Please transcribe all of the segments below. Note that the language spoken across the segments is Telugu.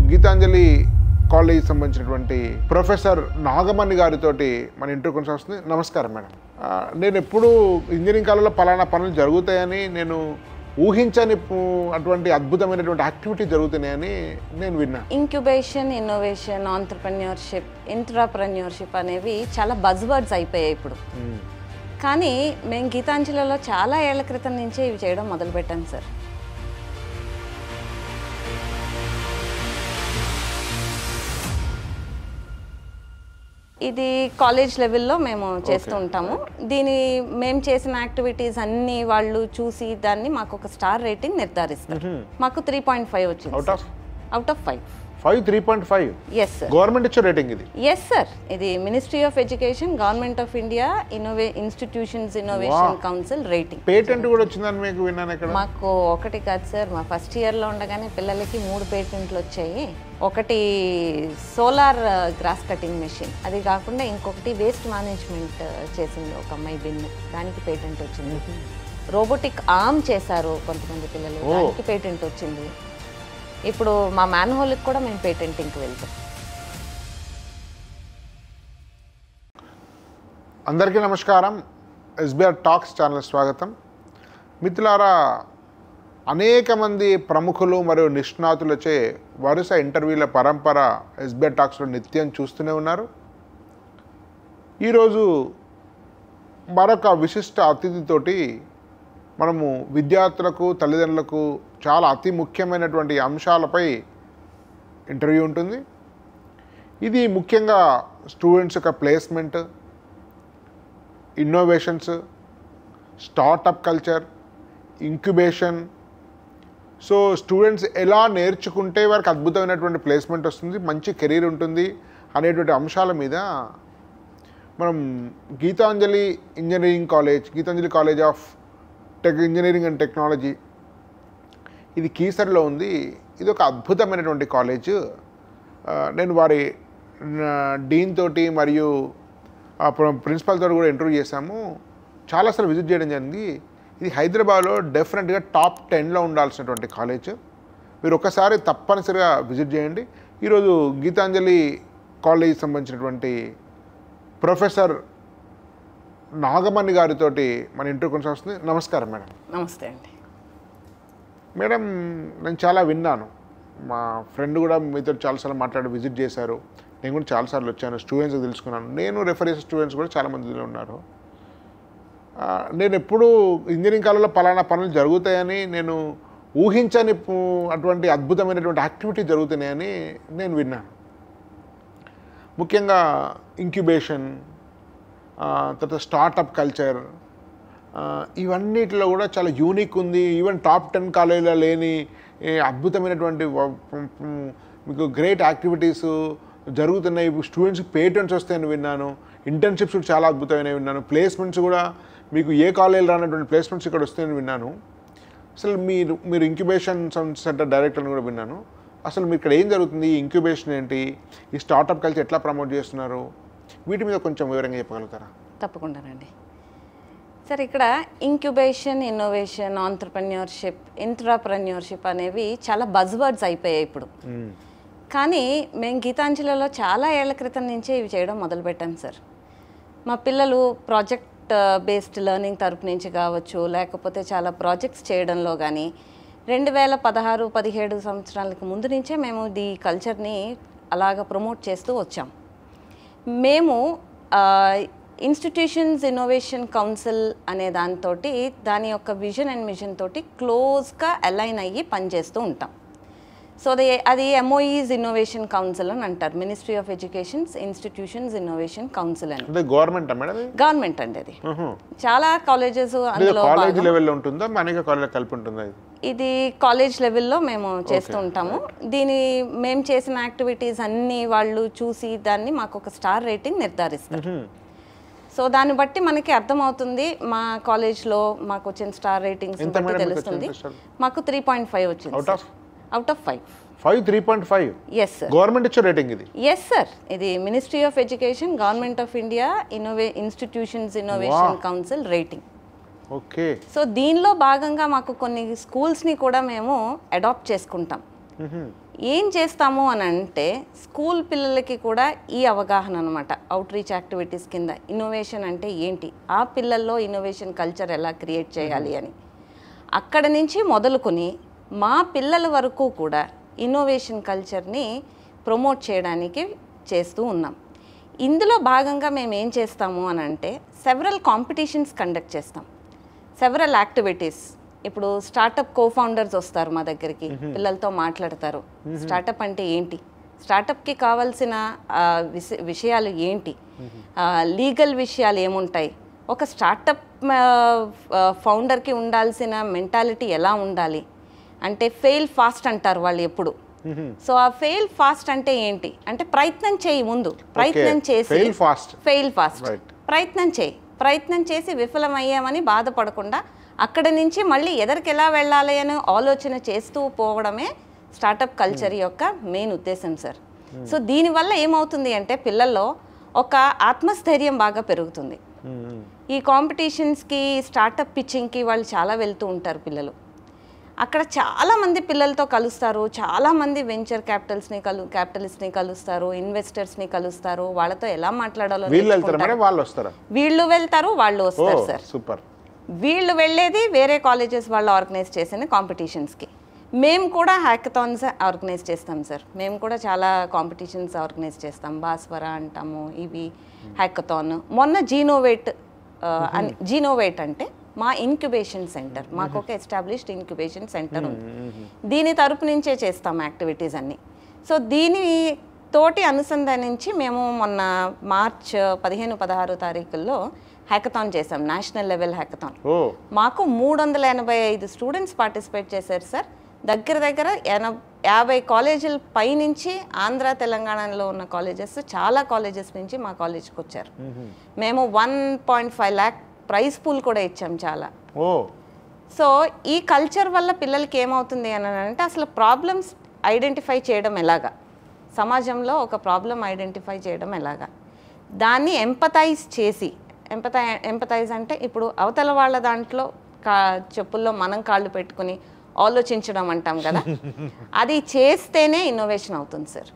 గీతాంజలి కాలేజ్ సంబంధించినటువంటి ప్రొఫెసర్ నాగమణి గారితోటి మన ఇంటర్వ్యూ కొనసాగుతుంది. నమస్కారం మేడం. నేను ఎప్పుడు ఇంజనీరింగ్ కాలేజ్లో పలానా పనులు జరుగుతాయని నేను ఊహించని అటువంటి అద్భుతమైనటువంటి యాక్టివిటీ జరుగుతున్నాయని నేను విన్నాను. ఇంక్యుబేషన్, ఇన్నోవేషన్, ఆంటర్‌ప్రెన్యూర్‌షిప్, ఇంట్రాప్రెన్యూర్‌షిప్ అనేవి చాలా బజ్ వర్డ్స్ అయిపోయాయి ఇప్పుడు. కానీ మేము గీతాంజలిలో చాలా ఏళ్ల క్రితం నుంచే ఇవి చేయడం మొదలుపెట్టాం సార్. ఇది కాలేజ్ లెవెల్లో మేము చేస్తూ ఉంటాము. మేము చేసిన యాక్టివిటీస్ అన్ని వాళ్ళు చూసి దాన్ని మాకు ఒక స్టార్ రేటింగ్ నిర్ధారిస్తారు. మాకు 3.5 వచ్చింది out of 5. 3.5. yes sir. Government ఇచ్చే రేటింగ్ ఇది? yes sir. ఇది ministry of education, government of India institutions innovation council rating. Patent కూడా వచ్చిందని మీకు విన్నాను. ఇక్కడ మాకు ఒకటి కాదు సార్, మా ఫస్ట్ ఇయర్లో ఉండగానే పిల్లలకి 3 పేటెంట్లు వచ్చాయి. ఒకటి సోలార్ గ్రాస్ కటింగ్ మెషిన్, అది కాకుండా ఇంకొకటి వేస్ట్ మేనేజ్మెంట్ చేసింది ఒక అమ్మాయి బిన్, దానికి పేటెంట్ వచ్చింది. రోబోటిక్ ఆర్మ్ చేశారు కొంతమంది పిల్లలు, దానికి పేటెంట్ వచ్చింది. ఇప్పుడు మా మ్యాన్హోల్కి కూడా మేము పేటెంటింగ్కి వెళ్తాం. అందరికీ నమస్కారం. ఎస్బీఆర్ టాక్స్ ఛానల్ స్వాగతం. మిత్రులారా, అనేక మంది ప్రముఖులు మరియు నిష్ణాతులచే వరుస ఇంటర్వ్యూల పరంపర ఎస్బీఆర్ టాక్స్లో నిత్యం చూస్తూనే ఉన్నారు. ఈరోజు మరొక విశిష్ట అతిథితోటి మనము విద్యార్థులకు, తల్లిదండ్రులకు చాలా అతి ముఖ్యమైనటువంటి అంశాలపై ఇంటర్వ్యూ ఉంటుంది. ఇది ముఖ్యంగా స్టూడెంట్స్ యొక్క placement, innovations, startup culture, incubation. So students ఎలా నేర్చుకుంటే వారికి అద్భుతమైనటువంటి ప్లేస్మెంట్ వస్తుంది, మంచి కెరీర్ ఉంటుంది అనేటువంటి అంశాల మీద మనం Geethanjali college of engineering and technology, ఇది కీసర్లో ఉంది. ఇది ఒక అద్భుతమైనటువంటి కాలేజ్. నేను వారి డీన్ తోటి మరియు ప్రిన్సిపల్ తోటి కూడా ఇంటర్వ్యూ చేశాము. చాలాసార్లు విజిట్ చేయడం జరిగింది. ఇది హైదరాబాద్లో డెఫినెట్గా టాప్ 10లో ఉండాల్సినటువంటి కాలేజ్. మీరు ఒకసారి తప్పనిసరిగా విజిట్ చేయండి. ఈరోజు గీతాంజలి కాలేజ్ సంబంధించినటువంటి ప్రొఫెసర్ నాగమణి గారితో మన ఇంటర్వ్యూ కొనసాగుతుంది. నమస్కారం మేడం. నమస్తే అండి. మేడం, నేను చాలా విన్నాను. మా ఫ్రెండ్ కూడా మీతో చాలాసార్లు మాట్లాడి విజిట్ చేశారు. నేను కూడా చాలాసార్లు వచ్చాను, స్టూడెంట్స్ తెలుసుకున్నాను. నేను రెఫర్ చేసే స్టూడెంట్స్ కూడా చాలామంది ఉన్నారు. నేను ఎప్పుడు ఇంజనీరింగ్ కాలేజ్లో పలానా పనులు జరుగుతాయని నేను ఊహించని అటువంటి అద్భుతమైనటువంటి యాక్టివిటీ జరుగుతున్నాయని నేను విన్నాను. ముఖ్యంగా ఇంక్యుబేషన్, తర్వాత స్టార్టప్ కల్చర్, ఇవన్నిటిలో కూడా చాలా యూనిక్ ఉంది. ఈవెన్ టాప్ 10 కాలేజీలో లేని అద్భుతమైనటువంటి మీకు గ్రేట్ యాక్టివిటీస్ జరుగుతున్నాయి. స్టూడెంట్స్కి పేటెంట్స్ వస్తాయని విన్నాను. ఇంటర్న్షిప్స్ కూడా చాలా అద్భుతమైనవి విన్నాను. ప్లేస్మెంట్స్ కూడా మీకు ఏ కాలేజీలో రానటువంటి ప్లేస్మెంట్స్ ఇక్కడ వస్తాయని విన్నాను. అసలు మీరు ఇంక్యుబేషన్ సెంటర్ డైరెక్టర్ని కూడా విన్నాను. అసలు మీరు ఇక్కడ ఏం జరుగుతుంది, ఇంక్యుబేషన్ ఏంటి, ఈ స్టార్టప్ కల్చర్ ఎట్లా ప్రమోట్ చేస్తున్నారు, వీటి మీద కొంచెం వివరంగా చెప్పగలుగుతారా? తప్పకుండానండి సార్. ఇక్కడ ఇంక్యుబేషన్, ఇన్నోవేషన్, ఆంటర్‌ప్రెన్యూర్‌షిప్, ఇంట్రాప్రెన్యూర్‌షిప్ అనేవి చాలా బజ్ వర్డ్స్ అయిపోయాయి ఇప్పుడు. కానీ మేము గీతాంజలిలో చాలా ఏళ్ల క్రితం నుంచే ఇవి చేయడం మొదలుపెట్టాం సార్. మా పిల్లలు ప్రాజెక్ట్ బేస్డ్ లెర్నింగ్ తరపు నుంచి కావచ్చు, లేకపోతే చాలా ప్రాజెక్ట్స్ చేయడంలో కానీ 2016-17 సంవత్సరాలకు ముందు నుంచే మేము ఈ కల్చర్ని అలాగ ప్రమోట్ చేస్తూ వచ్చాం. మేము ఇన్స్టిట్యూషన్స్ ఇన్నోవేషన్ కౌన్సిల్ అనే దాని యొక్క విజన్ అండ్ మిషన్ తోటి క్లోజ్గా అలైన్ అయ్యి పనిచేస్తూ ఉంటాం. సో అది MOE's ఇన్నోవేషన్ కౌన్సిల్ అని అంటారు. Ministry of educations institutions innovation council అని. గవర్నమెంట్ అండి. అది చాలా కాలేజెస్ ఇది కాలేజ్ లెవెల్లో మేము చేస్తూ ఉంటాము. మేము చేసిన యాక్టివిటీస్ అన్ని వాళ్ళు చూసి దాన్ని మాకు ఒక స్టార్ రేటింగ్ నిర్ధారిస్తారు. సో దాన్ని బట్టి మనకి అర్థమవుతుంది మా కాలేజ్లో మాకు వచ్చిన స్టార్ రేటింగ్స్ బట్టి తెలుస్తుంది. మాకు 3.5 వచ్చింది out of 5. 3.5. yes sir. Government ఇచ్చే రేటింగ్ ఇది? yes sir. ఇది ministry of education, government of India institutions innovation council rating. Okay. So దీనిలో భాగంగా మాకు కొన్ని స్కూల్స్ని కూడా మేము అడాప్ట్ చేసుకుంటాం. ఏం చేస్తాము అని అంటే స్కూల్ పిల్లలకి కూడా ఈ అవగాహన అనమాట, అవుట్ రీచ్ యాక్టివిటీస్ కింద ఇన్నోవేషన్ అంటే ఏంటి, ఆ పిల్లల్లో ఇన్నోవేషన్ కల్చర్ ఎలా క్రియేట్ చేయాలి అని అక్కడ నుంచి మొదలుకొని మా పిల్లల వరకు కూడా ఇన్నోవేషన్ కల్చర్ని ప్రమోట్ చేయడానికి చేస్తూ ఉన్నాం. ఇందులో భాగంగా మేము ఏం చేస్తాము అని అంటే సెవరల్ కాంపిటీషన్స్ కండక్ట్ చేస్తాం, సెవరల్ యాక్టివిటీస్. ఇప్పుడు స్టార్టప్ కోఫౌండర్స్ వస్తారు మా దగ్గరికి, పిల్లలతో మాట్లాడతారు. స్టార్టప్ అంటే ఏంటి, స్టార్టప్కి కావాల్సిన విషయాలు ఏంటి, లీగల్ విషయాలు ఏముంటాయి, ఒక స్టార్టప్ ఫౌండర్కి ఉండాల్సిన మెంటాలిటీ ఎలా ఉండాలి అంటే ఫెయిల్ ఫాస్ట్ అంటారు వాళ్ళు ఎప్పుడు. సో ఆ ఫెయిల్ ఫాస్ట్ అంటే ఏంటి అంటే ప్రయత్నం చేయి, ముందు ప్రయత్నం చేసి ఫెయిల్ ఫాస్ట్ ప్రయత్నం చేసి విఫలమయ్యామని బాధపడకుండా అక్కడ నుంచి మళ్ళీ ఎదరికి ఎలా వెళ్ళాలి అని ఆలోచన చేస్తూ పోవడమే స్టార్టప్ కల్చర్ యొక్క మెయిన్ ఉద్దేశం సార్. సో దీనివల్ల ఏమవుతుంది అంటే పిల్లల్లో ఒక ఆత్మస్థైర్యం బాగా పెరుగుతుంది. ఈ కాంపిటీషన్స్కి స్టార్టప్ పిచ్చింగ్కి వాళ్ళు చాలా వెళ్తూ ఉంటారు పిల్లలు. అక్కడ చాలామంది పిల్లలతో కలుస్తారు, చాలామంది వెంచర్ క్యాపిటలిస్ట్ని కలుస్తారు, ఇన్వెస్టర్స్ని కలుస్తారు. వాళ్ళతో ఎలా మాట్లాడాలో వీళ్ళు వెళ్తారు, వాళ్ళు వస్తారు సార్. సూపర్. వీళ్ళు వెళ్ళేది వేరే కాలేజెస్ వాళ్ళు ఆర్గనైజ్ చేసిన కాంపిటీషన్స్కి. మేము కూడా హ్యాకథాన్స్ ఆర్గనైజ్ చేస్తాం సార్. మేము కూడా చాలా కాంపిటీషన్స్ ఆర్గనైజ్ చేస్తాం, భాస్వర అంటాము, ఇవి హ్యాకథాన్. మొన్న జీనోవేట్ అంటే మా ఇంక్యుబేషన్ సెంటర్, మాకు ఒక ఎస్టాబ్లిష్డ్ ఇంక్యుబేషన్ సెంటర్ ఉంది. దీని తరపు నుంచే చేస్తాం యాక్టివిటీస్ అన్నీ. సో దీని తోటి అనుసంధానించి మేము మొన్న మార్చ్ 15-16 తారీఖుల్లో హ్యాకథాన్ చేసాం, నేషనల్ లెవెల్ హ్యాకథాన్. మాకు 385 స్టూడెంట్స్ పార్టిసిపేట్ చేశారు సార్. దగ్గర 50 కాలేజీల పైనుంచి ఆంధ్ర తెలంగాణలో ఉన్న కాలేజెస్, చాలా కాలేజెస్ నుంచి మా కాలేజ్కి వచ్చారు. మేము 1.5 lakh ప్రైజ్ పూల్ కూడా ఇచ్చాం చాలా. సో ఈ కల్చర్ వల్ల పిల్లలకి ఏమవుతుంది అని అంటే అసలు ప్రాబ్లమ్స్ ఐడెంటిఫై చేయడం ఎలాగా, సమాజంలో ఒక ప్రాబ్లం ఐడెంటిఫై చేయడం ఎలాగా, దాన్ని ఎంపథైజ్ చేసి, ఎంపథైజ్ అంటే ఇప్పుడు అవతల వాళ్ళ దాంట్లో చెప్పుల్లో మనం కాళ్ళు పెట్టుకుని ఆలోచించడం అంటాం కదా, అది చేస్తేనే ఇన్నోవేషన్ అవుతుంది సార్.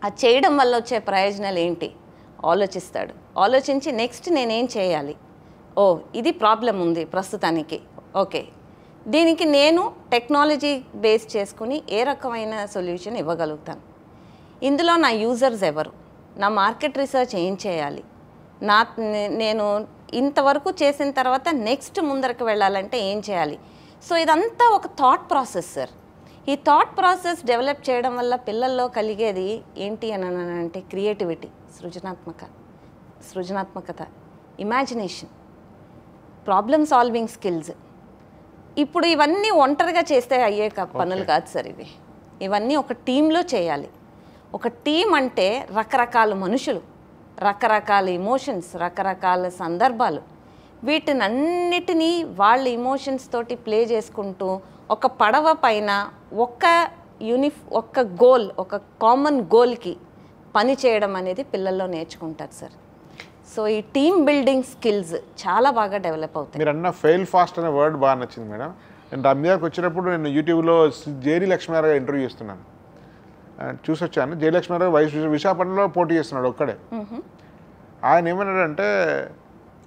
అది చేయడం వల్ల వచ్చే ప్రయోజనాలు ఏంటి ఆలోచిస్తాడు, ఆలోచించి నెక్స్ట్ నేనేం చేయాలి, ఓ ఇది ప్రాబ్లం ఉంది ప్రస్తుతానికి, ఓకే దీనికి నేను టెక్నాలజీ బేస్ చేసుకుని ఏ రకమైన సొల్యూషన్ ఇవ్వగలుగుతాను, ఇందులో నా యూజర్స్ ఎవరు, నా మార్కెట్ రీసెర్చ్ ఏం చేయాలి, నేను ఇంతవరకు చేసిన తర్వాత నెక్స్ట్ ముందరకు వెళ్ళాలంటే ఏం చేయాలి. సో ఇదంతా ఒక థాట్ ప్రాసెస్ సార్. ఈ థాట్ ప్రాసెస్ డెవలప్ చేయడం వల్ల పిల్లల్లో కలిగేది ఏంటి అని అంటే క్రియేటివిటీ, సృజనాత్మకత, ఇమాజినేషన్, ప్రాబ్లమ్ సాల్వింగ్ స్కిల్స్. ఇప్పుడు ఇవన్నీ ఒంటరిగా చేస్తే అయ్యే పనులు కాదు సార్. ఇవన్నీ ఒక టీంలో చేయాలి. ఒక టీం అంటే రకరకాల మనుషులు, రకరకాల ఎమోషన్స్, రకరకాల సందర్భాలు, వీటినన్నిటినీ వాళ్ళ ఎమోషన్స్ తోటి ప్లే చేసుకుంటూ ఒక పడవ పైన ఒక్క గోల్, ఒక కామన్ గోల్కి పని చేయడం అనేది పిల్లల్లో నేర్చుకుంటారు సార్. సో ఈ టీమ్ బిల్డింగ్ స్కిల్స్ చాలా బాగా డెవలప్ అవుతాయి. మీరు అన్న ఫెయిల్ ఫాస్ట్ అనే వర్డ్ బాగా నచ్చింది మేడం. నేను రమ్యాకి వచ్చినప్పుడు నేను యూట్యూబ్లో జేడి లక్ష్మీనారాయణ ఇంటర్వ్యూ చేస్తున్నాను, చూసొచ్చాను. జే లక్ష్మీనారాయణ విశాఖపట్నంలో పోటీ చేస్తున్నాడు ఒక్కడే. ఆయన ఏమన్నాడంటే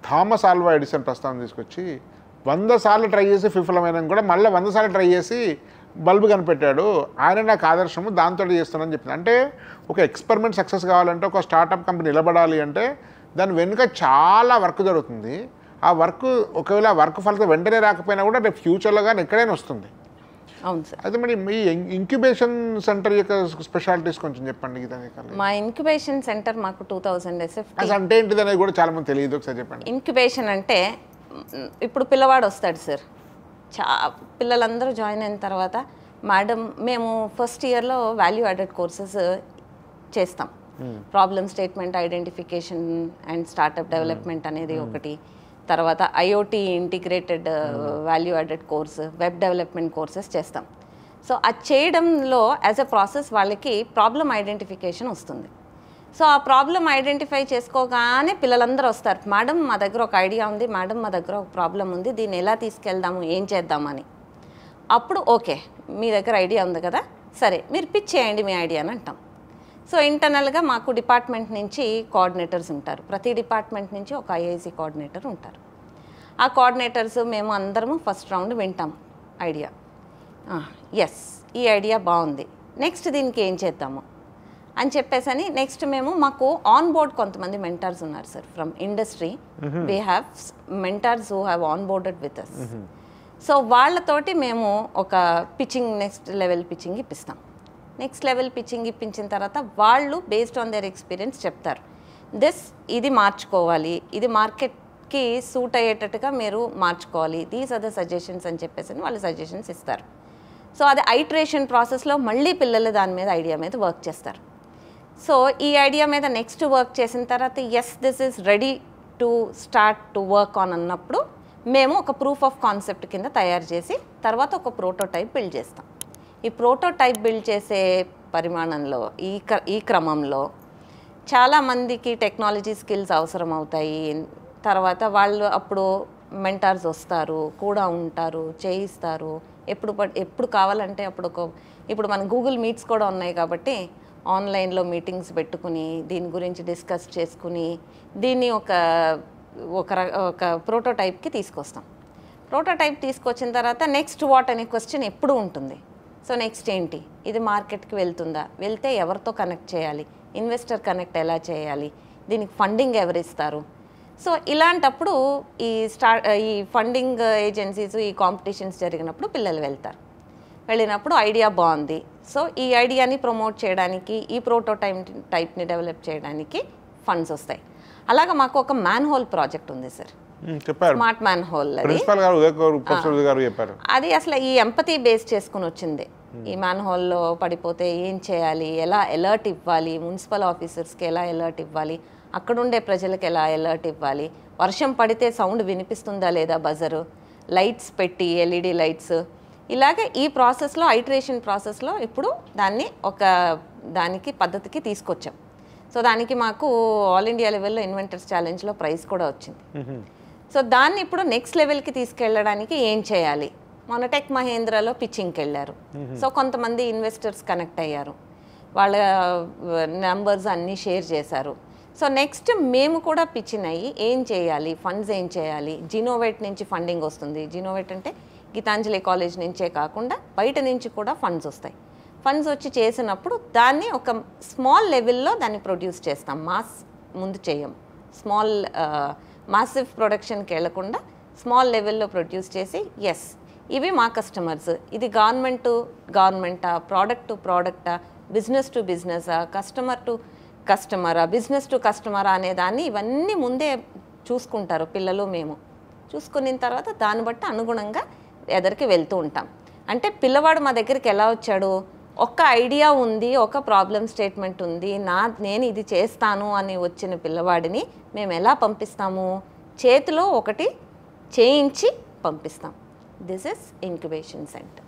థామస్ ఆల్వా ఎడిసన్ ప్రస్తావన తీసుకొచ్చి 100 సార్లు ట్రై చేసి విఫలమైన కూడా మళ్ళీ 100 సార్లు ట్రై చేసి బల్బు కనిపెట్టాడు, ఆయన నాకు ఆదర్శము, దాంతో చేస్తున్నానని చెప్పింది. అంటే ఒక ఎక్స్పెరిమెంట్ సక్సెస్ కావాలంటే, ఒక స్టార్టప్ కంపెనీ నిలబడాలి అంటే దాని వెనుక చాలా వర్క్ జరుగుతుంది. ఆ వర్క్ ఒకవేళ వర్క్ ఫలితం వెంటనే రాకపోయినా కూడా రేపు ఫ్యూచర్లో కానీ ఎక్కడైనా వస్తుంది. అవును సార్. అయితే మరి మీ ఇంక్యుబేషన్ సెంటర్ యొక్క స్పెషాలిటీస్ కొంచెం చెప్పండి. మా ఇంక్యుబేషన్ సెంటర్ మాకు 2000 SFT అంటే ఏంటిది అనేది కూడా చాలా మంది తెలియదు, ఒకసారి చెప్పండి. ఇంక్యుబేషన్ అంటే ఇప్పుడు పిల్లవాడు వస్తాడు సార్, పిల్లలందరూ జాయిన్ అయిన తర్వాత మేడం మేము ఫస్ట్ ఇయర్లో వాల్యూ యాడెడ్ కోర్సెస్ చేస్తాం. Problem statement identification and startup development అనేది ఒకటి, తర్వాత IoT integrated value added course, web development courses చేస్తాం. సో అది చేయడంలో యాజ్ ఎ ప్రాసెస్ వాళ్ళకి ప్రాబ్లమ్ ఐడెంటిఫికేషన్ వస్తుంది. సో ఆ ప్రాబ్లమ్ ఐడెంటిఫై చేసుకోగానే పిల్లలందరూ వస్తారు, మేడం మా దగ్గర ఒక ఐడియా ఉంది, మేడం మా దగ్గర ఒక ప్రాబ్లం ఉంది, దీన్ని ఎలా తీసుకెళ్దాము, ఏం చేద్దామని. అప్పుడు ఓకే మీ దగ్గర ఐడియా ఉంది కదా, సరే మీరు పిచ్ చేయండి మీ ఐడియా అని అంటాం. సో ఇంటర్నల్గా మాకు డిపార్ట్మెంట్ నుంచి కోఆర్డినేటర్స్ ఉంటారు. ప్రతి డిపార్ట్మెంట్ నుంచి ఒక ఐఐసి కోఆర్డినేటర్ ఉంటారు. ఆ కోఆర్డినేటర్స్ మేము అందరము ఫస్ట్ రౌండ్ వింటాం ఐడియా. ఎస్, ఈ ఐడియా బాగుంది, నెక్స్ట్ దీనికి ఏం చేద్దాము అని చెప్పేసని నెక్స్ట్ మేము మాకు ఆన్ బోర్డ్ కొంతమంది మెంటర్స్ ఉన్నారు sir from industry. We have mentors who have on boarded with us. So వాళ్ళతోటి మేము ఒక పిచ్చింగ్ నెక్స్ట్ లెవెల్ పిచ్చింగ్ ఇప్పిస్తాం. నెక్స్ట్ లెవెల్ పిచ్చింగ్ ఇప్పించిన తర్వాత వాళ్ళు బేస్డ్ ఆన్ దేర్ ఎక్స్పీరియన్స్ చెప్తారు, ఇది మార్చుకోవాలి, ఇది మార్కెట్కి సూట్ అయ్యేటట్టుగా మీరు మార్చుకోవాలి, దీస్ ఆర్ ద సజెషన్స్ అని చెప్పేసి వాళ్ళు సజెషన్స్ ఇస్తారు. సో అది ఐటరేషన్ ప్రాసెస్లో మళ్ళీ పిల్లలు దాని మీద ఐడియా మీద వర్క్ చేస్తారు. సో ఈ ఐడియా మీద నెక్స్ట్ వర్క్ చేసిన తర్వాత yes this is ready to start to work on అన్నప్పుడు మేము ఒక ప్రూఫ్ ఆఫ్ కాన్సెప్ట్ కింద తయారు చేసి తర్వాత ఒక ప్రోటోటైప్ బిల్డ్ చేస్తాం. ఈ ప్రోటోటైప్ బిల్డ్ చేసే పరిమాణంలో ఈ క్రమంలో చాలామందికి టెక్నాలజీ స్కిల్స్ అవసరం అవుతాయి. తర్వాత వాళ్ళు అప్పుడు మెంటార్స్ వస్తారు, కూడా ఉంటారు, చేయిస్తారు. ఎప్పుడు కావాలంటే ఇప్పుడు మన గూగుల్ మీట్స్ కూడా ఉన్నాయి కాబట్టి ఆన్లైన్లో మీటింగ్స్ పెట్టుకుని దీని గురించి డిస్కస్ చేసుకుని దీన్ని ఒక ప్రోటోటైప్కి తీసుకొస్తాం. ప్రోటోటైప్ తీసుకొచ్చిన తర్వాత నెక్స్ట్ వాట్ అనే క్వశ్చన్ ఎప్పుడు ఉంటుంది. సో నెక్స్ట్ ఏంటి, ఇది మార్కెట్కి వెళ్తుందా, వెళ్తే ఎవరితో కనెక్ట్ చేయాలి, ఇన్వెస్టర్ కనెక్ట్ ఎలా చేయాలి, దీనికి ఫండింగ్ ఎవరిస్తారు. సో ఇలాంటప్పుడు ఈ ఫండింగ్ ఏజెన్సీస్ ఈ కాంపిటీషన్స్ జరిగినప్పుడు పిల్లలు వెళ్ళినప్పుడు ఐడియా బాగుంది, సో ఈ ఐడియాని ప్రమోట్ చేయడానికి ఈ టైప్ని డెవలప్ చేయడానికి ఫండ్స్ వస్తాయి. అలాగా మాకు ఒక మ్యాన్ హోల్ ప్రాజెక్ట్ ఉంది సార్, స్మార్ట్ మ్యాన్ హోల్. అది అసలు ఈ ఎంపతి బేస్ చేసుకుని వచ్చింది. ఈ మ్యాన్ హోల్లో పడిపోతే ఏం చేయాలి, ఎలా అలర్ట్ ఇవ్వాలి, మున్సిపల్ ఆఫీసర్స్కి ఎలా అలర్ట్ ఇవ్వాలి, అక్కడుండే ప్రజలకు ఎలా అలర్ట్ ఇవ్వాలి, వర్షం పడితే సౌండ్ వినిపిస్తుందా లేదా, బజరు లైట్స్ పెట్టి ఎల్ఈడి లైట్స్, ఇలాగే ఈ ప్రాసెస్లో ఐటరేషన్ ప్రాసెస్లో ఇప్పుడు దానికి పద్ధతికి తీసుకొచ్చాం. సో దానికి మాకు ఆల్ ఇండియా లెవెల్లో ఇన్వెంటర్స్ ఛాలెంజ్లో ప్రైజ్ కూడా వచ్చింది. సో దాన్ని ఇప్పుడు నెక్స్ట్ లెవెల్కి తీసుకెళ్ళడానికి ఏం చేయాలి, మన టెక్ మహేంద్రలో పిచ్చింగ్కి వెళ్ళారు. సో కొంతమంది ఇన్వెస్టర్స్ కనెక్ట్ అయ్యారు, వాళ్ళ నెంబర్స్ అన్నీ షేర్ చేశారు. సో నెక్స్ట్ మేము కూడా పిచ్చింగ్ అయ్యి ఏం చేయాలి, ఫండ్స్ ఏం చేయాలి, జినోవేట్ నుంచి ఫండింగ్ వస్తుంది. జినోవేట్ అంటే గీతాంజలి కాలేజ్ నుంచే కాకుండా బయట నుంచి కూడా ఫండ్స్ వస్తాయి. ఫండ్స్ వచ్చి చేసినప్పుడు దాన్ని ఒక స్మాల్ లెవెల్లో దాన్ని ప్రొడ్యూస్ చేస్తాం, మాస్ ముందు చేయం. మాసివ్ ప్రొడక్షన్కి వెళ్లకుండా స్మాల్ లెవెల్లో ప్రొడ్యూస్ చేసి ఎస్ ఇవి మా కస్టమర్స్, ఇది గవర్నమెంటా, ప్రోడక్ట్ టు ప్రోడక్టా, బిజినెస్ టు బిజినెసా, కస్టమర్ టు కస్టమరా, బిజినెస్ టు కస్టమరా అనే దాన్ని ఇవన్నీ ముందే చూసుకుంటారు పిల్లలు. మేము చూసుకున్న తర్వాత దాన్ని బట్టి అనుగుణంగా ఎదరికి వెళ్తూ ఉంటాం. అంటే పిల్లవాడు మా దగ్గరికి ఎలా వచ్చాడు, ఒక ఐడియా ఉంది, ఒక ప్రాబ్లం స్టేట్మెంట్ ఉంది, నేను ఇది చేస్తాను అని వచ్చిన పిల్లవాడిని మేము ఎలా పంపిస్తాము, చేతిలో ఒకటి చేయించి పంపిస్తాం. This is incubation centre.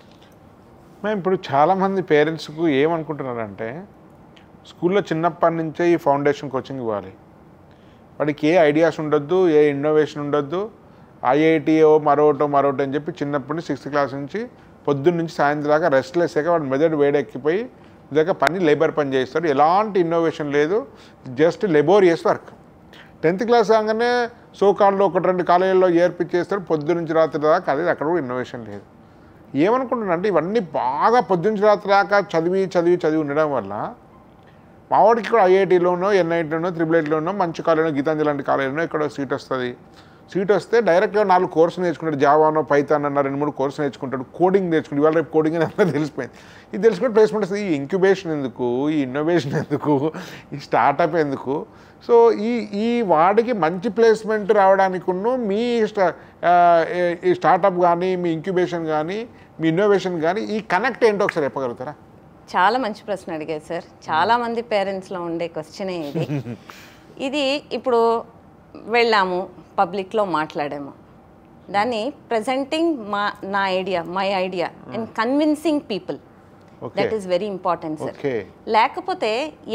మేము ఇప్పుడు చాలామంది పేరెంట్స్కు ఏమనుకుంటున్నారంటే స్కూల్లో చిన్నప్పటి నుంచే ఈ ఫౌండేషన్ కోచింగ్ ఇవ్వాలి, వాడికి ఏ ఐడియాస్ ఉండొద్దు, ఏ ఇన్నోవేషన్ ఉండొద్దు, ఐఐటీఓ మరోటో అని చెప్పి చిన్నప్పటి నుంచి 6th క్లాస్ నుంచి పొద్దున్న నుంచి సాయంత్రం దాకా రెస్ట్లెస్ అయ్యాక వాడు మెదడు వేడెక్కిపోయి దగ్గర లేబర్ పని చేస్తారు. ఎలాంటి ఇన్నోవేషన్ లేదు, జస్ట్ లెబోరియస్ వర్క్. 10th క్లాస్ కాగానే సోకాల్లో 1-2 కాలేజీల్లో ఏర్పించేస్తారు పొద్దున్న నుంచి రాత్రి దాకా, అది అక్కడ కూడా ఇన్నోవేషన్ లేదు. ఏమనుకుంటున్నా అంటే ఇవన్నీ బాగా పొద్దున్న నుంచి రాత్రి దాకా చదివి ఉండడం వల్ల మావాడికి కూడా ఐఐటీలోనో ఎన్ఐటీలోనో 888లోనో మంచి కాలేజీలో గీతాంజలి లాంటి కాలేజీలో ఇక్కడ సీట్ వస్తే డైరెక్ట్గా 4 కోర్సులు నేర్చుకుంటాడు. జావానో పైథాన్ అన్న 2-3 కోర్సులు నేర్చుకుంటాడు, కోడింగ్ నేర్చుకుంటాడు. ఇవాళ రేపు కోడింగ్ అని అంతా తెలిసిపోయింది. ఇది తెలుసుకుంటే ప్లేస్మెంట్ వస్తుంది. ఈ ఇంక్యుబేషన్ ఎందుకు, ఈ ఇన్నోవేషన్ ఎందుకు, ఈ స్టార్టప్ ఎందుకు? సో ఈ వాడికి మంచి ప్లేస్మెంట్ రావడానికిను మీ ఈ స్టార్టప్ కానీ, మీ ఇంక్యుబేషన్ కానీ, మీ ఇన్నోవేషన్ కానీ ఈ కనెక్ట్ ఏంటో ఒకసారి చెప్పగలుగుతారా? చాలా మంచి ప్రశ్న అడిగారు సార్. చాలామంది పేరెంట్స్లో ఉండే క్వశ్చనే ఇది. ఇది ఇప్పుడు వెళ్ళాము, పబ్లిక్లో మాట్లాడాము, దాన్ని presenting my idea and convincing people, that is very important sir. లేకపోతే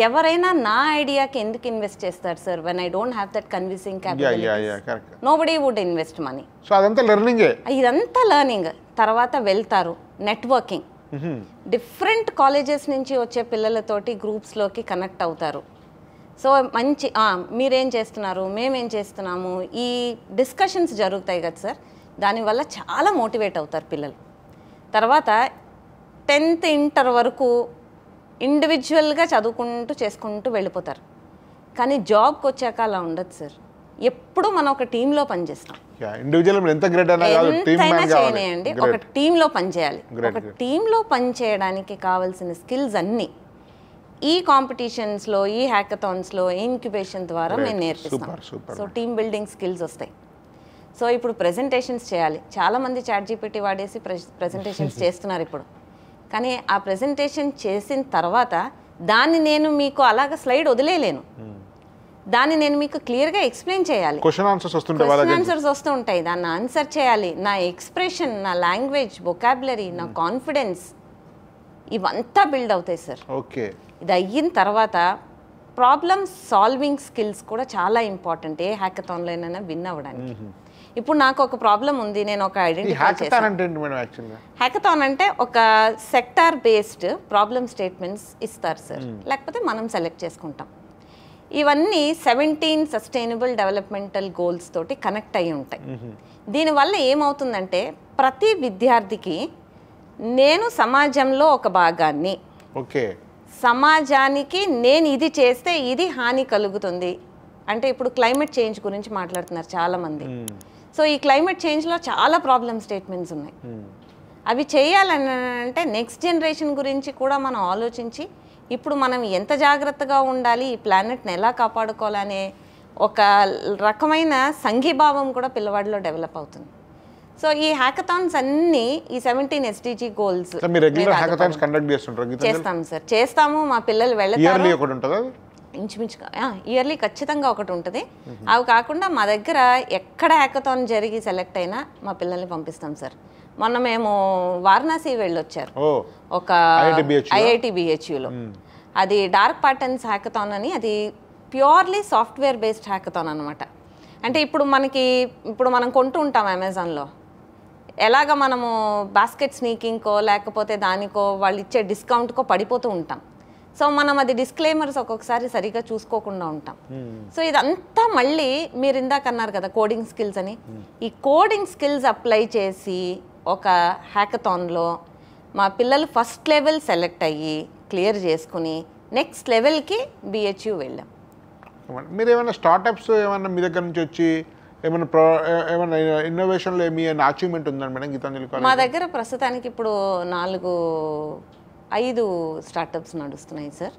ఎవరైనా నా ఐడియాకి ఎందుకు ఇన్వెస్ట్ చేస్తారు sir, when I don't have that convincing capabilities, nobody would invest money. So అదంతా లెర్నింగ్, ఇదంతా లెర్నింగ్. తర్వాత వెళ్తారు, నెట్వర్కింగ్. డిఫరెంట్ కాలేజెస్ నుంచి వచ్చే పిల్లలతోటి గ్రూప్స్లోకి కనెక్ట్ అవుతారు. సో మంచి మీరేం చేస్తున్నారు, మేమేం చేస్తున్నాము, ఈ డిస్కషన్స్ జరుగుతాయి కదా సార్. దానివల్ల చాలా మోటివేట్ అవుతారు పిల్లలు. తర్వాత 10th ఇంటర్ వరకు ఇండివిజువల్గా చదువుకుంటూ చేసుకుంటూ వెళ్ళిపోతారు. కానీ జాబ్కి వచ్చాక అలా ఉండదు సార్. ఎప్పుడు మనం ఒక టీంలో పనిచేస్తాం. ఎంతైనా చేయనియండి, ఒక టీంలో పనిచేయాలి. ఒక టీంలో పనిచేయడానికి కావాల్సిన స్కిల్స్ అన్నీ ఈ కాంపిటీషన్స్లో, ఈ హ్యాకథాన్స్లో, ఇంక్యుబేషన్ ద్వారా మేము నేర్పిస్తాం. సో టీమ్ బిల్డింగ్ స్కిల్స్ వస్తాయి. సో ఇప్పుడు ప్రెజెంటేషన్స్ చేయాలి. చాలామంది ChatGPT వాడేసి ప్రెజెంటేషన్స్ చేస్తున్నారు ఇప్పుడు. కానీ ఆ ప్రెజెంటేషన్ చేసిన తర్వాత దాన్ని నేను మీకు అలాగ స్లైడ్ వదిలేయలేను. దాన్ని నేను మీకు క్లియర్గా ఎక్స్ప్లెయిన్ చేయాలి. క్వశ్చన్ ఆన్సర్స్ వస్తూ ఉంటాయి, దాన్ని ఆన్సర్ చేయాలి. నా ఎక్స్ప్రెషన్, నా లాంగ్వేజ్, వొకాబులరీ, నా కాన్ఫిడెన్స్ ఇవంతా బిల్డ్ అవుతాయి సార్. ఓకే. ఇది అయిన తర్వాత ప్రాబ్లమ్ సాల్వింగ్ స్కిల్స్ కూడా చాలా ఇంపార్టెంట్ ఏ హ్యాకథాన్లోనైనా విన్ అవ్వడానికి. ఇప్పుడు నాకు ఒక ప్రాబ్లం ఉంది, నేను ఒక ఐడెంటిఫై చేస్తాను. హ్యాకథాన్ అంటే ఒక సెక్టార్ బేస్డ్ ప్రాబ్లమ్ స్టేట్మెంట్స్ ఇస్తారు సార్, లేకపోతే మనం సెలెక్ట్ చేసుకుంటాం. ఇవన్నీ 17 సస్టైనబుల్ డెవలప్మెంటల్ గోల్స్ తోటి కనెక్ట్ అయ్యి ఉంటాయి. దీనివల్ల ఏమవుతుందంటే ప్రతి విద్యార్థికి నేను సమాజంలో ఒక భాగాన్ని, సమాజానికి నేను ఇది చేస్తే ఇది హాని కలుగుతుంది అంటే, ఇప్పుడు క్లైమేట్ చేంజ్ గురించి మాట్లాడుతున్నారు చాలామంది. సో ఈ క్లైమేట్ చేంజ్లో చాలా ప్రాబ్లమ్ స్టేట్మెంట్స్ ఉన్నాయి. అవి చేయాలని అంటే నెక్స్ట్ జనరేషన్ గురించి కూడా మనం ఆలోచించి ఇప్పుడు మనం ఎంత జాగ్రత్తగా ఉండాలి, ఈ ప్లానెట్ని ఎలా కాపాడుకోవాలనే ఒక రకమైన సంఘీభావం కూడా పిల్లవాడిలో డెవలప్ అవుతుంది. సో ఈ హ్యాకథాన్స్ అన్నీ ఈ 17 SDG గోల్స్ చేస్తాం సార్. చేస్తాము, మా పిల్లలు వెళ్తారు. ఇంచుమించుగా ఇయర్లీ ఖచ్చితంగా ఒకటి ఉంటుంది. అవి కాకుండా మా దగ్గర ఎక్కడ హ్యాకథాన్ జరిగి సెలెక్ట్ అయినా మా పిల్లల్ని పంపిస్తాం సార్. మొన్న మేము వారణాసి వెళ్ళొచ్చారు ఒక IIT BHUలో. అది డార్క్ ప్యాటర్న్స్ హ్యాకథాన్ అని, అది ప్యూర్లీ సాఫ్ట్వేర్ బేస్డ్ హ్యాకథాన్ అనమాట. అంటే ఇప్పుడు మనం కొంటూ ఉంటాం అమెజాన్లో, ఎలాగ మనము బాస్కెట్ స్నీకింగ్కో లేకపోతే దానికో వాళ్ళు ఇచ్చే డిస్కౌంట్కో పడిపోతూ ఉంటాం. సో మనం అది డిస్క్లైమర్స్ ఒక్కొక్కసారి సరిగ్గా చూసుకోకుండా ఉంటాం. సో ఇదంతా మళ్ళీ మీరు ఇందాక అన్నారు కదా కోడింగ్ స్కిల్స్ అని, ఈ కోడింగ్ స్కిల్స్ అప్లై చేసి ఒక హ్యాకథాన్లో మా పిల్లలు ఫస్ట్ లెవెల్ సెలెక్ట్ అయ్యి క్లియర్ చేసుకుని నెక్స్ట్ లెవెల్కి BHU వెళ్ళాం. మీరు ఏమైనా స్టార్టప్స్ ఏమైనా మీ దగ్గర నుంచి వచ్చి ఏమైనా ఇన్నోవేషన్లో మీ అచీవ్మెంట్ ఉందండి మేడం గీతాంజలి? మా దగ్గర ప్రస్తుతానికి ఇప్పుడు 4-5 స్టార్టప్స్ నడుస్తున్నాయి సార్.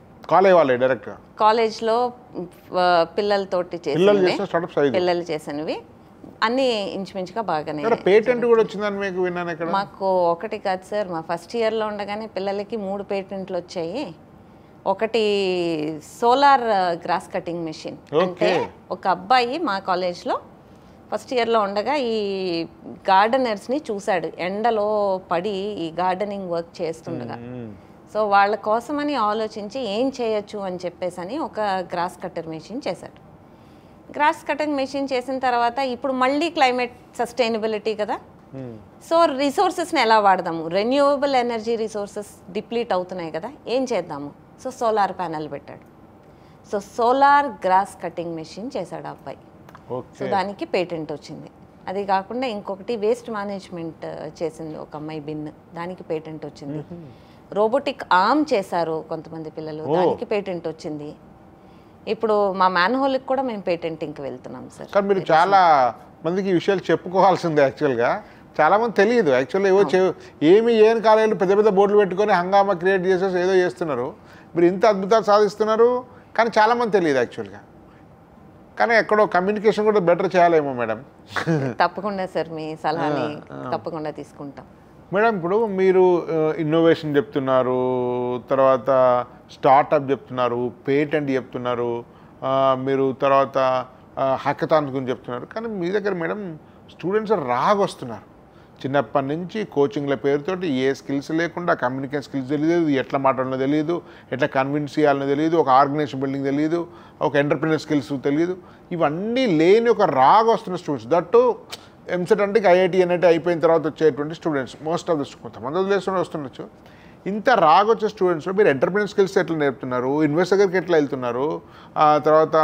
కాలేజ్లో పిల్లలతోటి పిల్లలు చేసినవి అన్నీ ఇంచుమించుగా బాగానే. పేటెంట్ కూడా వచ్చిందని మీకు విన్నాను. ఇక్కడ మాకు ఒకటి కాదు సార్, మా ఫస్ట్ ఇయర్లో ఉండగానే పిల్లలకి 3 పేటెంట్లు వచ్చాయి. ఒకటి సోలార్ గ్రాస్ కటింగ్ మెషిన్. అంటే ఒక అబ్బాయి మా కాలేజ్లో ఫస్ట్ ఇయర్లో ఉండగా ఈ గార్డెనర్స్ని చూశాడు, ఎండలో పడి ఈ గార్డెనింగ్ వర్క్ చేస్తుండగా. సో వాళ్ళ కోసమని ఆలోచించి ఏం చేయొచ్చు అని చెప్పేసి ఒక గ్రాస్ కట్టర్ మెషిన్ చేశాడు. గ్రాస్ కటింగ్ మెషిన్ చేసిన తర్వాత ఇప్పుడు మళ్ళీ క్లైమేట్ సస్టైనబిలిటీ కదా, సో రిసోర్సెస్ని ఎలా వాడదాము, రెన్యూవబుల్ ఎనర్జీ రిసోర్సెస్ డిప్లీట్ అవుతున్నాయి కదా, ఏం చేద్దాము. సో సోలార్ ప్యానెల్ పెట్టాడు. So solar gross cutting machine చేశాడు ఆ అబ్బాయి. సో దానికి పేటెంట్ వచ్చింది. అది కాకుండా ఇంకొకటి వేస్ట్ మేనేజ్మెంట్ చేసింది ఒక అమ్మాయి బిన్, దానికి పేటెంట్ వచ్చింది. రోబోటిక్ ఆర్మ్ చేశారు కొంతమంది పిల్లలు, దానికి పేటెంట్ వచ్చింది. ఇప్పుడు మా మ్యాన్హోల్కి కూడా మేము పేటెంటింగ్కి వెళ్తున్నాం సార్. కానీ మీరు చాలా మందికి ఈ విషయాలు చెప్పుకోవాల్సిందే. యాక్చువల్గా చాలామంది తెలియదు. యాక్చువల్లీ ఏం కాలేజీలు పెద్ద పెద్ద బోర్డులు పెట్టుకొని హంగామా క్రియేట్ చేసేసి ఏదో చేస్తున్నారు. మీరు ఇంత అద్భుతాలు సాధిస్తున్నారు, కానీ చాలామంది తెలియదు యాక్చువల్గా. కానీ ఎక్కడో కమ్యూనికేషన్ కూడా బెటర్ చేయాలేమో మేడం. తప్పకుండా సార్, మీ సలహాని తప్పకుండా తీసుకుంటాం మేడం. ఇప్పుడు మీరు ఇన్నోవేషన్ చెప్తున్నారు, తర్వాత స్టార్టప్ చెప్తున్నారు, పేటెంట్ చెప్తున్నారు, మీరు తర్వాత హ్యాకథాన్స్ గురించి చెప్తున్నారు. కానీ మీ దగ్గర మేడం స్టూడెంట్స్ రాగొస్తున్నారు. చిన్నప్పటి నుంచి కోచింగ్ల పేరుతోటి ఏ స్కిల్స్ లేకుండా, కమ్యూనికేషన్ స్కిల్స్ తెలియదు, ఎట్లా మాట్లాడాలో తెలియదు, ఎట్లా కన్విన్స్ చేయాలనో తెలియదు, ఒక ఆర్గనైజేషన్ బిల్డింగ్ తెలియదు, ఒక ఎంటర్ప్రినర్ స్కిల్స్ తెలియదు. ఇవన్నీ లేని ఒక రాగొస్తున్న స్టూడెంట్స్, దట్టు ఎంసెట్ అంటే IIT NIT అయిపోయిన తర్వాత వచ్చేటువంటి స్టూడెంట్స్ మోస్ట్ ఆఫ్ ద కొంతమంది వదిలేస్తూనే వస్తుండొచ్చు. ఇంత రాగొచ్చే స్టూడెంట్స్ మీరు ఎంటర్ప్రెన్యూర్ స్కిల్స్ ఎట్లా నేర్పుతున్నారు, ఇన్వెస్టర్ దగ్గరికి ఎట్లా వెళ్తున్నారు, తర్వాత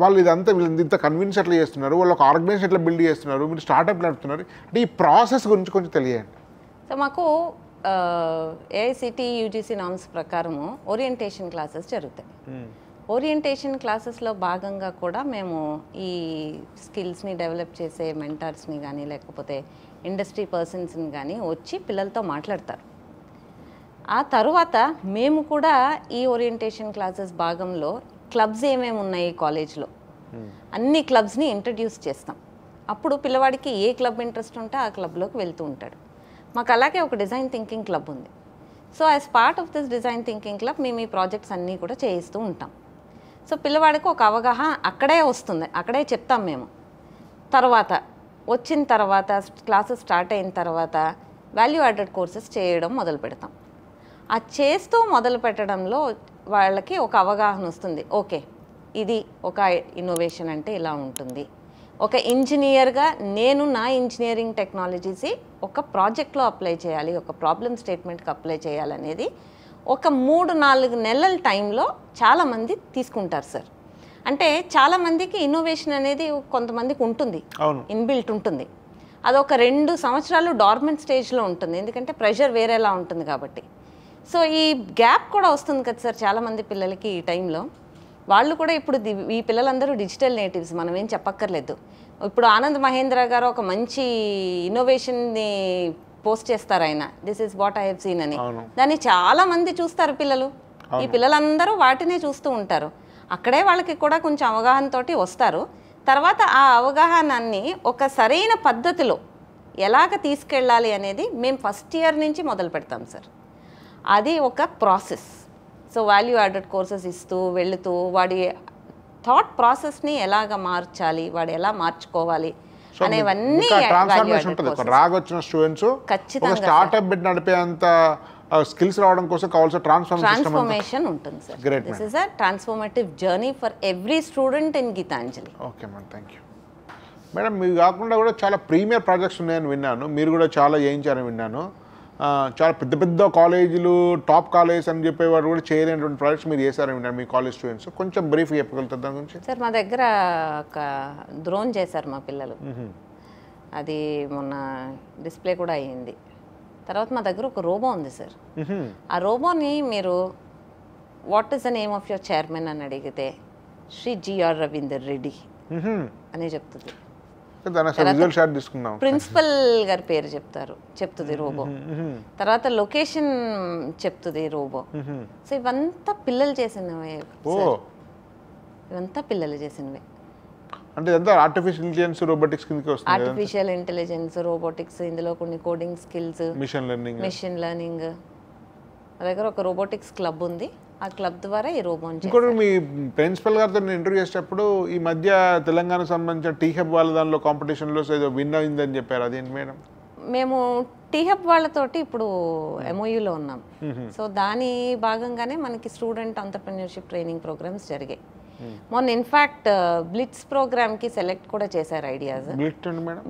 వాళ్ళు ఇదంతా వీళ్ళు ఇంత కన్విన్స్ ఎట్లా చేస్తున్నారు, వాళ్ళు ఒక ఆర్గనైజేషన్ ఎట్లా బిల్డ్ చేస్తున్నారు, మీరు స్టార్ట్అప్ నడుపుతున్నారు, అంటే ఈ ప్రాసెస్ గురించి కొంచెం తెలియండి. సో మాకు ఏఐసిటి యూజీసీ నామ్స్ ప్రకారము ఓరియంటేషన్ క్లాసెస్ జరుగుతాయి. ఓరియంటేషన్ క్లాసెస్లో భాగంగా కూడా మేము ఈ స్కిల్స్ని డెవలప్ చేసే మెంటర్స్ని కానీ లేకపోతే ఇండస్ట్రీ పర్సన్స్ని కానీ వచ్చి పిల్లలతో మాట్లాడతారు. ఆ తర్వాత మేము కూడా ఈ ఓరియంటేషన్ క్లాసెస్ భాగంలో క్లబ్స్ ఏమేమి ఉన్నాయి కాలేజ్లో అన్ని క్లబ్స్ని ఇంట్రడ్యూస్ చేస్తాం. అప్పుడు పిల్లవాడికి ఏ క్లబ్ ఇంట్రెస్ట్ ఉంటే ఆ క్లబ్లోకి వెళ్తూ ఉంటాడు. మాకు అలాగే ఒక డిజైన్ థింకింగ్ క్లబ్ ఉంది. So as part of this design thinking club మేము ఈ ప్రాజెక్ట్స్ అన్నీ కూడా చేయిస్తూ ఉంటాం. సో పిల్లవాడికి ఒక అవగాహన అక్కడే వస్తుంది, అక్కడే చెప్తాం మేము. తర్వాత వచ్చిన తర్వాత క్లాసెస్ స్టార్ట్ అయిన తర్వాత వాల్యూ యాడెడ్ కోర్సెస్ చేయడం మొదలు పెడతాం. ఆ చేస్తూ మొదలు పెట్టడంలో వాళ్ళకి ఒక అవగాహన వస్తుంది. ఓకే, ఇది ఒక ఇన్నోవేషన్ అంటే ఇలా ఉంటుంది. ఒక ఇంజనీర్గా నేను నా ఇంజనీరింగ్ టెక్నాలజీస్ ఒక ప్రాజెక్ట్లో అప్లై చేయాలి, ఒక ప్రాబ్లమ్ స్టేట్మెంట్కి అప్లై చేయాలనేది ఒక 3-4 నెలల టైంలో చాలామంది తీసుకుంటారు సార్. అంటే చాలామందికి ఇన్నోవేషన్ అనేది కొంతమందికి ఉంటుంది, ఇన్బిల్ట్ ఉంటుంది. అదొక 2 సంవత్సరాలు డార్మెంట్ స్టేజ్లో ఉంటుంది, ఎందుకంటే ప్రెషర్ వేరేలా ఉంటుంది కాబట్టి. సో ఈ గ్యాప్ కూడా వస్తుంది కదా సార్ చాలామంది పిల్లలకి ఈ టైంలో. వాళ్ళు కూడా ఇప్పుడు ఈ పిల్లలందరూ డిజిటల్ నేటివ్స్, మనం ఏం చెప్పక్కర్లేదు. ఇప్పుడు ఆనంద్ మహేంద్ర గారు ఒక మంచి ఇన్నోవేషన్ని పోస్ట్ చేస్తారు, ఆయన this is what I have seen అని. దాన్ని చాలా మంది చూస్తారు పిల్లలు. ఈ పిల్లలందరూ వాటినే చూస్తూ ఉంటారు. అక్కడే వాళ్ళకి కూడా కొంచెం అవగాహనతోటి వస్తారు. తర్వాత ఆ అవగాహనాన్ని ఒక సరైన పద్ధతిలో ఎలాగ తీసుకెళ్ళాలి అనేది మేము ఫస్ట్ ఇయర్ నుంచి మొదలు పెడతాం సార్. అది ఒక process. So value added courses ఇస్తూ వెళుతూ వాడి థాట్ ప్రాసెస్ని ఎలాగ మార్చాలి, వాడు ఎలా మార్చుకోవాలి అనేవన్నీ రాగొచ్చిన స్టూడెంట్స్ ఖచ్చితంగా స్టార్ట్అప్ బిట్ నడిపేంత స్కిల్స్ రావడం కోసం కావాల్సిన ట్రాన్స్ఫర్మేషన్ ఉంటుంది sir. This is a transformative journey for every student in Geethanjali. Okay madam, thank you madam. మీరు కాకుండా కూడా చాలా ప్రీమియర్ ప్రాజెక్ట్స్ ఉన్నాయని విన్నాను, మీరు కూడా చాలా చేయించారని విన్నాను. చాలా పెద్ద పెద్ద కాలేజీలు, టాప్ కాలేజ్ అని చెప్పేవారు కూడా చేయలేనటువంటి ప్రాజెక్ట్స్ మీరు చేశారని విన్నాను మీ కాలేజ్ స్టూడెంట్స్. కొంచెం బ్రీఫ్ చెప్పగలుగుతారు దాని గురించి? సార్ మా దగ్గర ఒక డ్రోన్ చేశారు మా పిల్లలు, అది మొన్న డిస్ప్లే కూడా అయ్యింది. తర్వాత మా దగ్గర ఒక రోబో ఉంది సార్. ఆ రోబోని మీరు what is the name of your chairman అని అడిగితే శ్రీ జిఆర్ రవీందర్ రెడ్డి అని చెప్తుంది. ప్రిన్సిపల్ గారి పేరు చెప్తుంది రోబో. తర్వాత లొకేషన్ చెప్తుంది రోబో. సో ఇవంతా పిల్లలు చేసినవే, ఇవంతా పిల్లలు చేసినవే. అంటే ఆర్టిఫిషియల్ ఇంటెలిజెన్స్ రోబోటిక్స్ కిందకి వస్తుంది. ఆర్టిఫిషియల్ ఇంటెలిజెన్స్, రోబోటిక్స్, ఇందులో కొన్ని కోడింగ్ స్కిల్స్, మిషన్ లెర్నింగ్. మా దగ్గర ఒక రోబోటిక్స్ క్లబ్ ఉంది, ఆ క్లబ్ ద్వారా ఈ రోబోని. ఇంకోటి మీ ప్రిన్సిపల్ గారితో నేను ఇంటర్వ్యూ చేసేటప్పుడు ఈ మధ్య తెలంగాణకు సంబంధించిన టీ హబ్ వాళ్ళ దానిలో కాంపిటీషన్లో ఏదో విన్ అయిందని చెప్పారు, అదేంటి మేడం? మేము టీ హబ్ వాళ్ళతోటి ఇప్పుడు ఎంఓయూలో ఉన్నాం. సో దాని భాగంగానే మనకి స్టూడెంట్ ఎంటర్‌ప్రెన్యూర్‌షిప్ ట్రైనింగ్ ప్రోగ్రామ్స్ జరిగాయి. మొన్న ఇన్ఫ్యాక్ట్ బ్లిట్స్ ప్రోగ్రామ్కి సెలెక్ట్ కూడా చేశారు ఐడియాస్.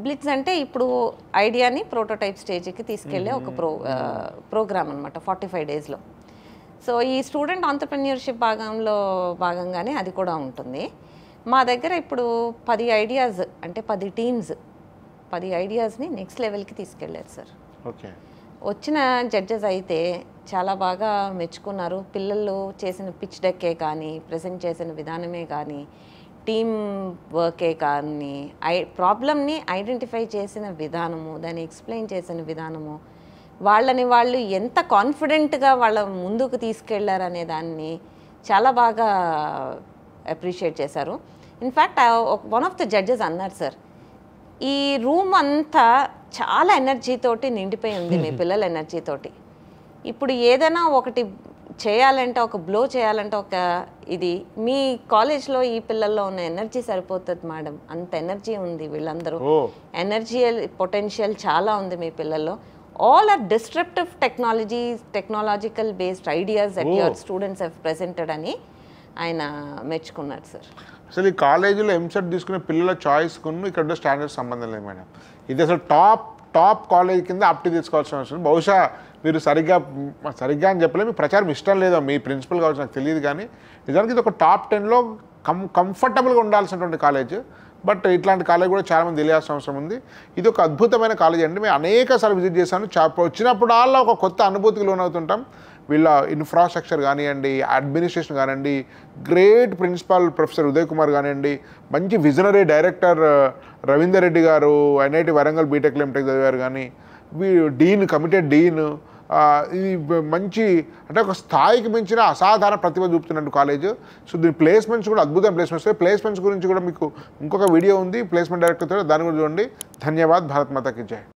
బ్లిట్స్ అంటే ఇప్పుడు ఐడియాని ప్రోటోటైప్ స్టేజ్కి తీసుకెళ్లే ఒక ప్రోగ్రామ్ అనమాట, 45 డేస్లో. సో ఈ స్టూడెంట్ ఎంటర్‌ప్రెన్యూర్‌షిప్ భాగంగానే అది కూడా ఉంటుంది. మా దగ్గర ఇప్పుడు 10 ఐడియాస్, అంటే 10 టీమ్స్ 10 ఐడియాస్ని నెక్స్ట్ లెవెల్కి తీసుకెళ్ళారు సార్. ఓకే. వచ్చిన జడ్జెస్ అయితే చాలా బాగా మెచ్చుకున్నారు. పిల్లలు చేసిన పిచ్ డెక్కే కానీ, ప్రజెంట్ చేసిన విధానమే కానీ, టీమ్ వర్కే కానీ, ప్రాబ్లమ్ని ఐడెంటిఫై చేసిన విధానము, దాన్ని ఎక్స్ప్లెయిన్ చేసిన విధానము, వాళ్ళని వాళ్ళు ఎంత కాన్ఫిడెంట్గా వాళ్ళ ముందుకు తీసుకెళ్లారు అనే దాన్ని చాలా బాగా అప్రిషియేట్ చేశారు. In fact one of the judges అన్నారు సార్, ఈ రూమ్ అంతా చాలా ఎనర్జీతోటి నిండిపోయి ఉంది, మీ పిల్లల ఎనర్జీతోటి. ఇప్పుడు ఏదైనా ఒకటి చేయాలంటే, ఒక బ్లో చేయాలంటే, ఒక ఇది మీ కాలేజ్లో ఈ పిల్లల్లో ఉన్న ఎనర్జీ సరిపోతుంది మేడం, అంత ఎనర్జీ ఉంది వీళ్ళందరూ, ఎనర్జీ పొటెన్షియల్ చాలా ఉంది మీ పిల్లల్లో. All are disruptive technological based ideas that your students have presented అని ఆయన మెచ్చుకున్నారు సార్. అసలు ఈ కాలేజీలో ఎంసెట్ తీసుకునే పిల్లల చాయిస్ కొను ఇక్కడ స్టాండర్డ్ సంబంధం లేదు మేడం. ఇది అసలు టాప్ కాలేజ్ కింద అప్టీ తీసుకోవాల్సిన అవసరం. బహుశా మీరు సరిగ్గా అని చెప్పలే, మీ ప్రచారం ఇష్టం లేదా మీ ప్రిన్సిపల్ కావచ్చు నాకు తెలియదు, కానీ నిజానికి ఇది ఒక టాప్ 10లో కంఫర్టబుల్గా ఉండాల్సినటువంటి కాలేజ్. బట్ ఇట్లాంటి కాలేజ్ కూడా చాలామంది తెలియాల్సిన అవసరం ఉంది. ఇది ఒక అద్భుతమైన కాలేజ్ అండి. మేము అనేకసార్లు విజిట్ చేశాను. వచ్చినప్పుడు ఒక కొత్త అనుభూతికి లోనవుతుంటాం. వీళ్ళ ఇన్ఫ్రాస్ట్రక్చర్ కానివ్వండి, అడ్మినిస్ట్రేషన్ కానివ్వండి, great principal professor Uday Kumar కానివ్వండి, మంచి విజనరీ డైరెక్టర్ రవీందర్ రెడ్డి గారు ఐఐటి వరంగల్ బీటెక్లో ఎంటెక్ చదివారు, కానీ డీన్ కమిటెడ్ డీన్, ఇది మంచి అంటే ఒక స్థాయికి మించిన అసాధారణ ప్రతిభ చూపుతున్నట్టు కాలేజ్. సో దీని ప్లేస్మెంట్స్ కూడా అద్భుతమైన ప్లేస్మెంట్స్ గురించి కూడా మీకు ఇంకొక వీడియో ఉంది ప్లేస్మెంట్ డైరెక్టర్తో, దాని గురించి చూడండి. ధన్యవాద్. భారత్ మాతా కీ జై.